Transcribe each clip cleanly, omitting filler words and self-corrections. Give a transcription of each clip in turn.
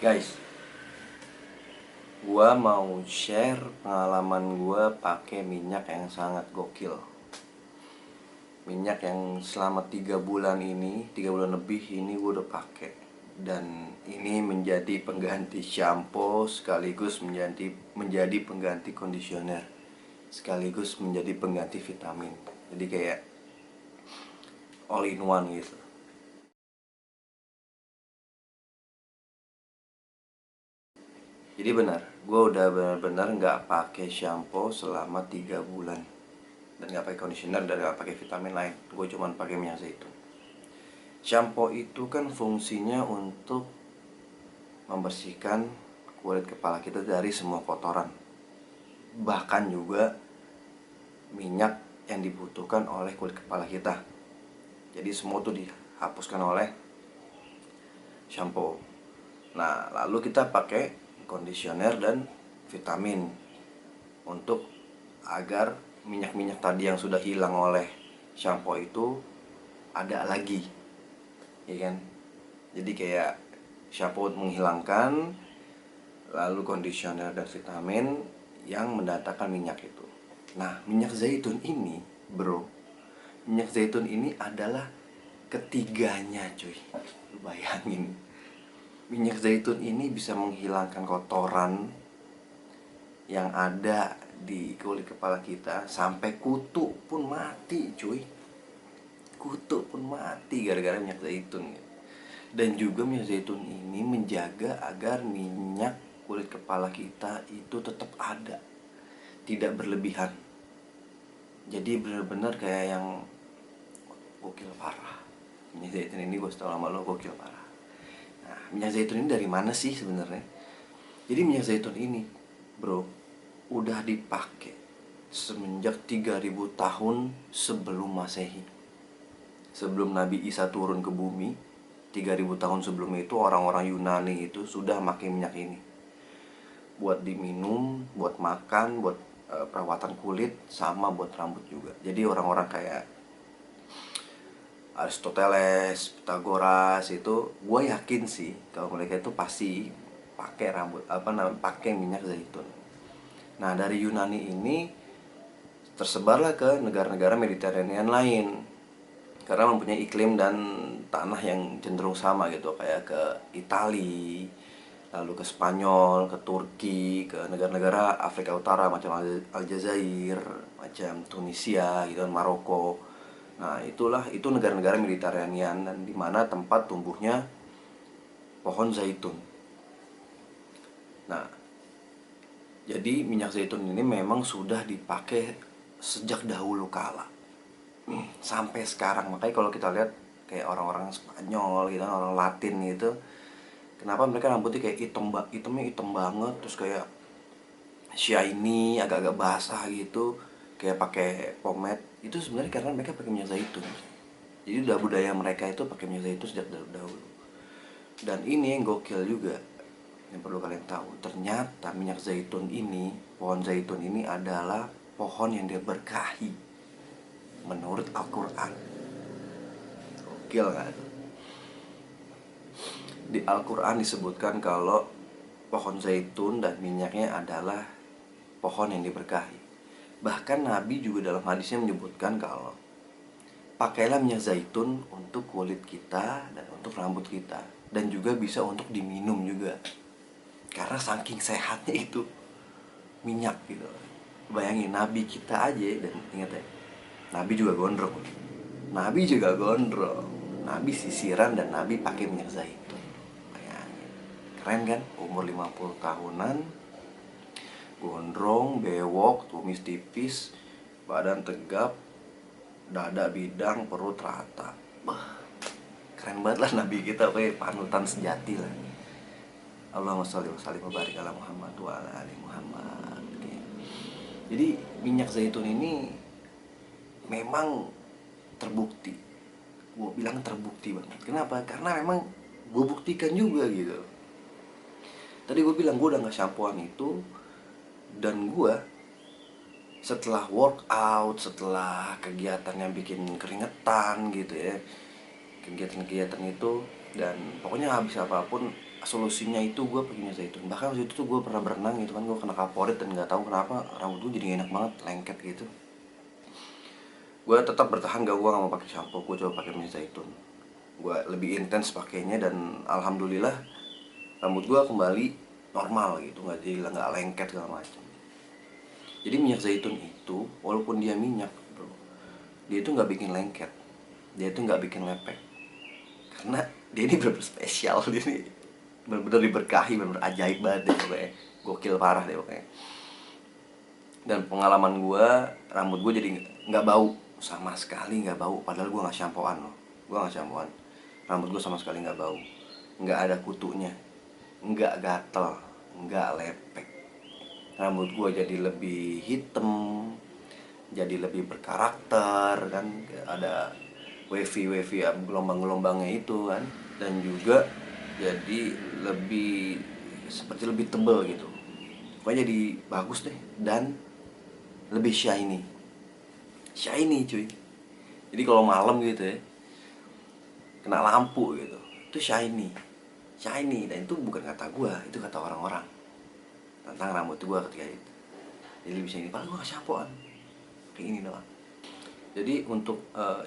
Guys, gua mau share pengalaman gua pakai minyak yang sangat gokil. Minyak yang selama 3 bulan ini, 3 bulan lebih ini gua udah pakai. Dan ini menjadi pengganti shampoo sekaligus menjadi pengganti kondisioner. Sekaligus menjadi pengganti vitamin. Jadi kayak all in one gitu. Jadi benar, gue udah benar-benar nggak pakai shampoo selama 3 bulan. Dan nggak pakai conditioner dan nggak pakai vitamin lain. Gue cuma pakai minyak zaitun. Shampoo itu kan fungsinya untuk membersihkan kulit kepala kita dari semua kotoran. Bahkan juga minyak yang dibutuhkan oleh kulit kepala kita. Jadi semua itu dihapuskan oleh shampoo. Nah, lalu kita pakai conditioner dan vitamin untuk agar minyak-minyak tadi yang sudah hilang oleh shampoo itu ada lagi, ya kan? Jadi kayak shampoo menghilangkan, lalu conditioner dan vitamin yang mendatangkan minyak itu. Nah, minyak zaitun ini, bro, minyak zaitun ini adalah ketiganya, cuy. Lu bayangin, minyak zaitun ini bisa menghilangkan kotoran yang ada di kulit kepala kita sampai kutu pun mati, cuy. Kutu pun mati gara-gara minyak zaitun. Dan juga minyak zaitun ini menjaga agar minyak kulit kepala kita itu tetap ada, tidak berlebihan. Jadi benar-benar kayak yang gokil parah. Minyak zaitun ini gue setau lama lo gokil parah. Nah, minyak zaitun ini dari mana sih sebenarnya? Jadi minyak zaitun ini, bro, udah dipakai semenjak 3000 tahun sebelum Masehi. Sebelum Nabi Isa turun ke bumi, 3000 tahun sebelum itu orang-orang Yunani itu sudah pakai minyak ini. Buat diminum, buat makan, buat perawatan kulit, sama buat rambut juga. Jadi orang-orang kayak Aristoteles, Pythagoras itu, gue yakin sih kalau mereka itu pasti pakai pakai minyak zaitun. Nah, dari Yunani ini tersebarlah ke negara-negara Mediterranean lain karena mempunyai iklim dan tanah yang cenderung sama gitu, kayak ke Italia, lalu ke Spanyol, ke Turki, ke negara-negara Afrika Utara macam Aljazair, macam Tunisia gitu, Maroko. Nah, itu negara-negara Mediterranean dan di mana tempat tumbuhnya pohon zaitun. Nah, jadi minyak zaitun ini memang sudah dipakai sejak dahulu kala sampai sekarang. Makanya kalau kita lihat kayak orang-orang Spanyol gitu, orang Latin gitu, kenapa mereka rambutnya kayak hitamnya hitam banget, terus kayak shiny, agak-agak basah gitu, kayak pakai pomade. Itu sebenarnya karena mereka pakai minyak zaitun. Jadi udah budaya mereka itu pakai minyak zaitun sejak dahulu. Dan ini yang gokil juga, yang perlu kalian tahu, ternyata minyak zaitun ini, pohon zaitun ini adalah pohon yang diberkahi menurut Al-Quran. Gokil kan? Di Al-Quran disebutkan kalau pohon zaitun dan minyaknya adalah pohon yang diberkahi. Bahkan Nabi juga dalam hadisnya menyebutkan kalau pakailah minyak zaitun untuk kulit kita dan untuk rambut kita, dan juga bisa untuk diminum juga, karena saking sehatnya itu minyak gitu. Bayangin, Nabi kita aja, dan ingat ya, Nabi juga gondrong. Nabi juga gondrong. Nabi sisiran dan Nabi pakai minyak zaitun. Bayangin. Keren kan? Umur 50 tahunan, gondrong, bewok, tumis tipis, badan tegap, dada bidang, perut rata. Bah, keren banget lah Nabi kita, panutan sejati lah. Allahumma sholli wa sallim wa barik ala Muhammad wa ala ali Muhammad. Oke. Jadi minyak zaitun ini memang terbukti. Gue bilang terbukti banget. Kenapa? Karena memang gue buktikan juga gitu. Tadi gue bilang gue udah gak shampooan itu, dan gue setelah workout, setelah kegiatan yang bikin keringetan gitu ya, kegiatan-kegiatan itu, Dan pokoknya habis apapun solusinya itu gue pakai minyak zaitun. Bahkan waktu itu tuh gue pernah berenang gitu kan, gue kena kaporit dan nggak tahu kenapa rambut gue jadi enak banget, lengket gitu. Gue tetap bertahan, gue nggak mau pakai shampoo, gue coba pakai minyak zaitun. Gue lebih intens pakainya dan alhamdulillah rambut gue kembali normal gitu, nggak lengket segala macam. Jadi minyak zaitun itu walaupun dia minyak bro, dia itu nggak bikin lengket, dia itu nggak bikin lepek, karena dia ini benar-benar spesial. Dia ini benar-benar diberkahi, benar-benar ajaib banget deh pokoknya, gokil parah deh pokoknya. Dan pengalaman gue, rambut gue jadi nggak bau sama sekali, nggak bau, padahal gue nggak shampoan loh, gue nggak shampoan. Rambut gue sama sekali nggak bau, nggak ada kutunya, nggak gatel, nggak lepek. Rambut gue jadi lebih hitam, jadi lebih berkarakter kan, ada wavy gelombang-gelombangnya itu kan, dan juga jadi lebih seperti lebih tebel gitu. Pokoknya jadi bagus deh, dan lebih shiny cuy. Jadi kalau malam gitu ya, kena lampu gitu, itu shiny. Dan itu bukan kata gue, itu kata orang-orang tentang rambut gue ketika itu. Jadi lebih shiny, padahal gue gak shampoan, kayak ini doang. Jadi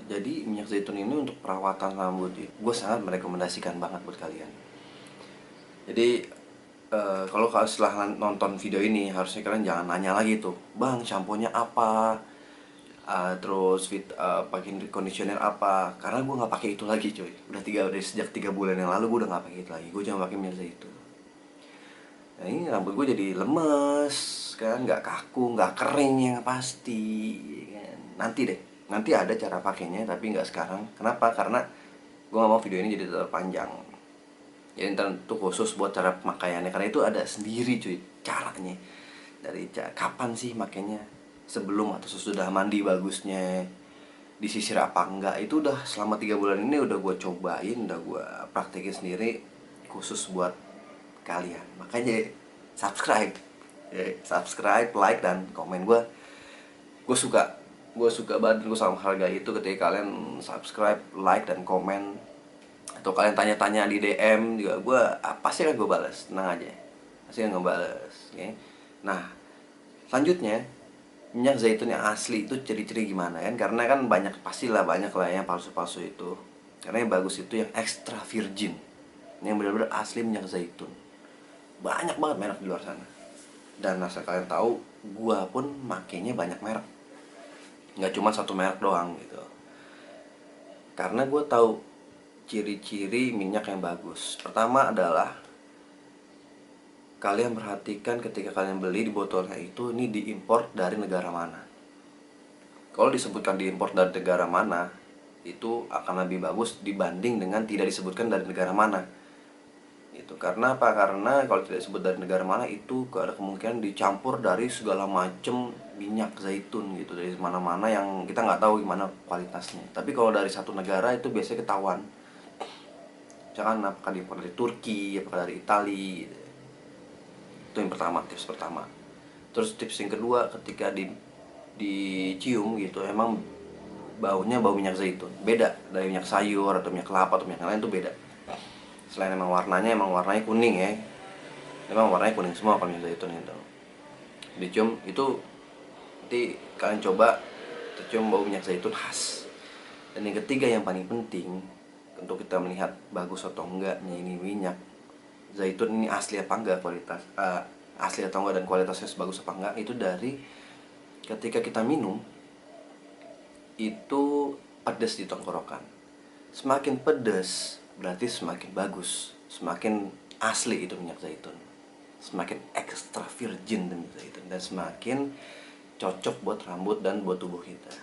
jadi minyak zaitun ini untuk perawatan rambut itu gue sangat merekomendasikan banget buat kalian. Jadi kalau setelah nonton video ini harusnya kalian jangan nanya lagi tuh, bang shampoo-nya apa, terus pakai conditioner apa, karena gue nggak pakai itu lagi coy. Udah sejak 3 bulan yang lalu gue udah nggak pakai itu lagi, gue cuma pakai minyak zaitun. Nah ini rambut gue jadi lemes kan, nggak kaku, nggak kering yang pasti kan. Nanti ada cara pakainya tapi nggak sekarang. Kenapa? Karena gue nggak mau video ini jadi terlalu panjang. Jadi ntar tuh khusus buat cara pemakaiannya, karena itu ada sendiri cuy caranya. Dari kapan sih makainya, sebelum atau sesudah mandi bagusnya, disisir apa enggak, itu udah selama 3 bulan ini udah gue cobain, udah gue praktekin sendiri khusus buat kalian. Makanya subscribe, like dan komen gue suka banget, gue sangat menghargai itu ketika kalian subscribe, like dan komen, atau kalian tanya-tanya di DM juga, gue pasti akan gue balas, tenang aja, pasti akan gue balas ya. Nah selanjutnya, minyak zaitun yang asli itu ciri-ciri gimana kan, karena kan pastilah banyak lah yang palsu-palsu itu. Karena yang bagus itu yang extra virgin, yang benar-benar asli minyak zaitun. Banyak banget merek di luar sana, dan asal kalian tahu, gua pun makainya banyak merek, nggak cuma satu merek doang gitu. Karena gue tahu ciri-ciri minyak yang bagus. Pertama adalah kalian perhatikan ketika kalian beli di botolnya itu, ini diimpor dari negara mana. Kalau disebutkan diimpor dari negara mana, itu akan lebih bagus dibanding dengan tidak disebutkan dari negara mana. Itu karena apa? Karena kalau tidak disebut dari negara mana, itu ada kemungkinan dicampur dari segala macam minyak zaitun gitu, dari mana-mana yang kita nggak tahu gimana kualitasnya. Tapi kalau dari satu negara itu biasanya ketahuan. Misalkan apakah diimpor dari Turki, apakah dari Italia gitu. Itu yang pertama, tips pertama. Terus tips yang kedua, ketika dicium gitu, emang baunya bau minyak zaitun. Beda dari minyak sayur atau minyak kelapa atau minyak lain, itu beda. Selain emang warnanya kuning ya, emang warnanya kuning semua kalau minyak zaitun itu. Dicium itu, nanti kalian coba tercium bau minyak zaitun khas. Dan yang ketiga yang paling penting untuk kita melihat bagus atau enggaknya ini minyak zaitun ini asli apa enggak, asli atau enggak dan kualitasnya sebagus apa enggak, itu dari ketika kita minum itu pedas di tenggorokan. Semakin pedas berarti semakin bagus, semakin asli itu minyak zaitun, semakin extra virgin minyak zaitun, dan semakin cocok buat rambut dan buat tubuh kita.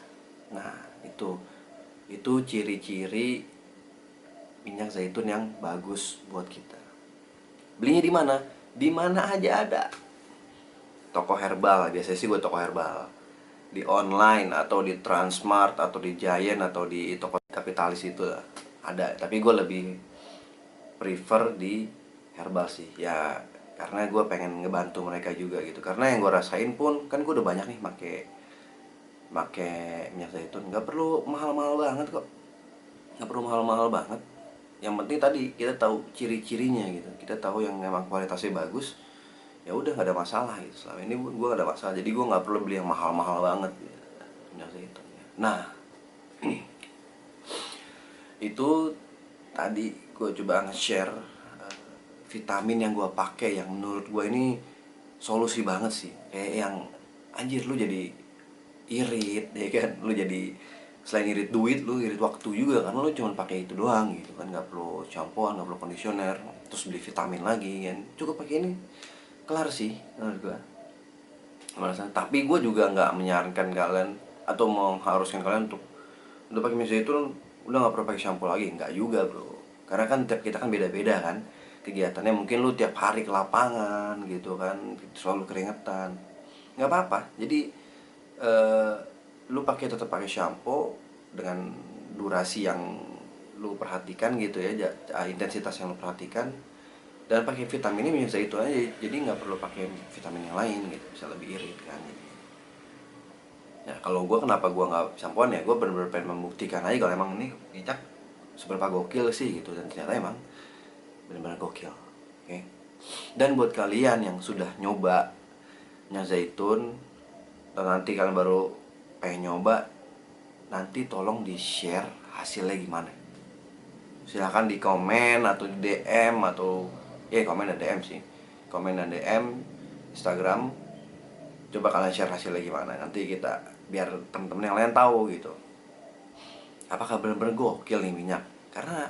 Nah itu ciri-ciri minyak zaitun yang bagus buat kita. Belinya di mana? Di mana aja ada. Toko herbal, biasanya sih gue toko herbal. Di online atau di Transmart atau di Giant atau di toko kapitalis itu ada. Tapi gue lebih prefer di herbal sih. Ya karena gue pengen ngebantu mereka juga gitu. Karena yang gue rasain pun, kan gue udah banyak nih make minyak zaitun. Gak perlu mahal-mahal banget kok. Gak perlu mahal-mahal banget. yang penting tadi kita tahu ciri-cirinya gitu, kita tahu yang memang kualitasnya bagus, ya udah nggak ada masalah gitu. Selama ini gue nggak ada masalah, jadi gue nggak perlu beli yang mahal-mahal banget gitu, minyak zaitun. Nah itu tadi gue coba nge-share vitamin yang gue pakai yang menurut gue ini solusi banget sih, kayak yang anjir lu jadi irit ya kan, lu jadi selain irit duit lu irit waktu juga kan, lu cuma pakai itu doang gitu kan, nggak perlu shampoo, nggak perlu conditioner, terus beli vitamin lagi kan, cukup pakai ini kelar sih menurut gue. Tapi gue juga nggak menyarankan kalian atau mengharuskan kalian untuk udah pakai minyak zaitun udah nggak perlu pakai shampoo lagi, nggak juga bro, karena kan tiap kita kan beda-beda kan kegiatannya. Mungkin lu tiap hari ke lapangan gitu kan, selalu keringetan, nggak apa-apa. Jadi eh, lu tetap pakai shampoo dengan durasi yang lu perhatikan gitu ya, intensitas yang lu perhatikan, dan pakai vitamin ini minyak zaitun aja, jadi nggak perlu pakai vitamin yang lain gitu, bisa lebih irit kan. Ya kalau gue kenapa gue nggak sampoan ya, gue bener-bener pengen membuktikan aja kalau emang ini minyak seberapa gokil sih gitu, dan ternyata emang bener-bener gokil. Oke. Dan buat kalian yang sudah nyoba minyak zaitun dan nanti kalian baru pengen nyoba, nanti tolong di share hasilnya gimana. Silahkan di komen atau di DM, atau ya komen dan DM sih, komen dan DM Instagram. Coba kalian share hasilnya gimana, nanti kita biar temen-temen yang lain tahu gitu apakah benar-benar gokil nih minyak. Karena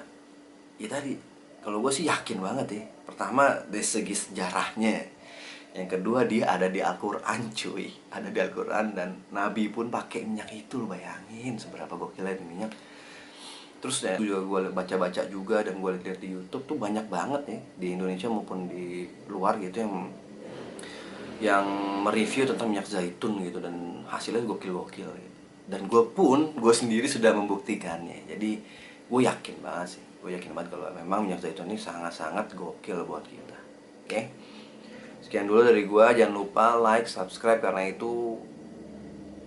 ya tadi, kalau gue sih yakin banget ya, pertama dari segi sejarahnya, yang kedua dia ada di Al-Quran cuy, ada di Al-Quran, dan Nabi pun pakai minyak itu, lo bayangin seberapa gokilnya ini minyak. Terus ya juga gue baca-baca juga, dan gue lihat di YouTube tuh banyak banget ya di Indonesia maupun di luar gitu yang mereview tentang minyak zaitun gitu, dan hasilnya gokil-gokil gitu. Dan gue sendiri sudah membuktikannya. Jadi gue yakin banget sih, gue yakin banget kalau memang minyak zaitun ini sangat-sangat gokil buat kita. Oke, sekian dulu dari gue. Jangan lupa like, subscribe, karena itu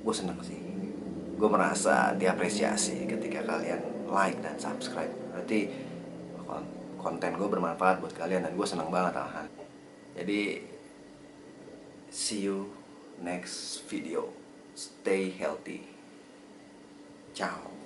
gue seneng sih, gue merasa diapresiasi ketika kalian like dan subscribe. Berarti konten gue bermanfaat buat kalian, dan gue seneng banget. Jadi see you next video. Stay healthy. Ciao.